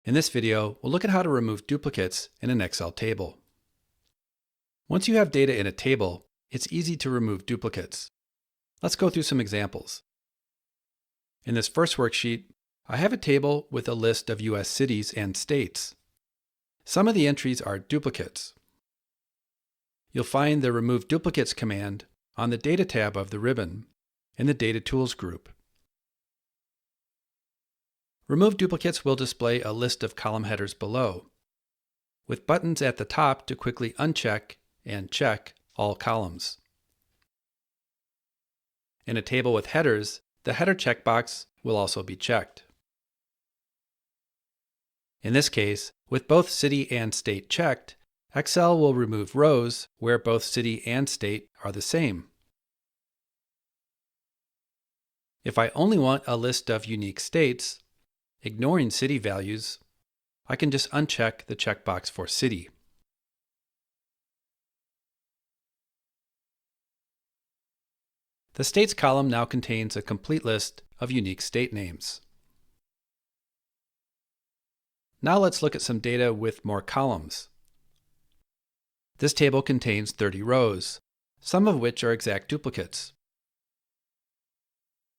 In this video, we'll look at how to remove duplicates in an Excel table. Once you have data in a table, it's easy to remove duplicates. Let's go through some examples. In this first worksheet, I have a table with a list of US cities and states. Some of the entries are duplicates. You'll find the Remove Duplicates command on the Data tab of the ribbon in the Data Tools group. Remove Duplicates will display a list of column headers below, with buttons at the top to quickly uncheck and check all columns. In a table with headers, the header checkbox will also be checked. In this case, with both city and state checked, Excel will remove rows where both city and state are the same. If I only want a list of unique states, ignoring city values, I can just uncheck the checkbox for city. The States column now contains a complete list of unique state names. Now let's look at some data with more columns. This table contains 30 rows, some of which are exact duplicates.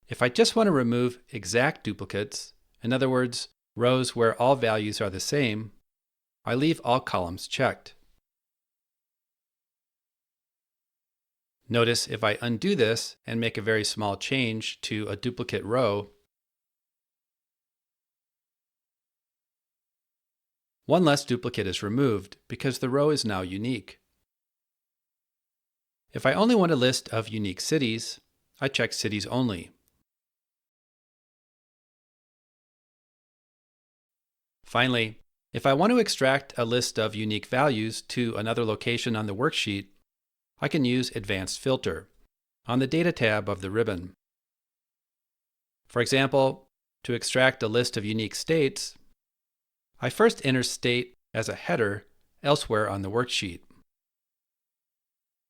If I just want to remove exact duplicates, in other words, rows where all values are the same, I leave all columns checked. Notice if I undo this and make a very small change to a duplicate row, one less duplicate is removed because the row is now unique. If I only want a list of unique cities, I check cities only. Finally, if I want to extract a list of unique values to another location on the worksheet, I can use Advanced Filter on the Data tab of the ribbon. For example, to extract a list of unique states, I first enter state as a header elsewhere on the worksheet.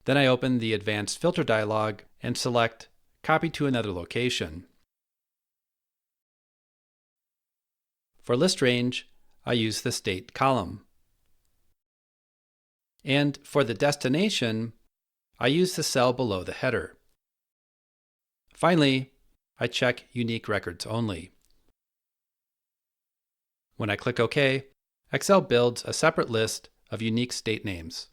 Then I open the Advanced Filter dialog and select Copy to another location. For list range, I use the State column. And for the destination, I use the cell below the header. Finally, I check Unique Records Only. When I click OK, Excel builds a separate list of unique state names.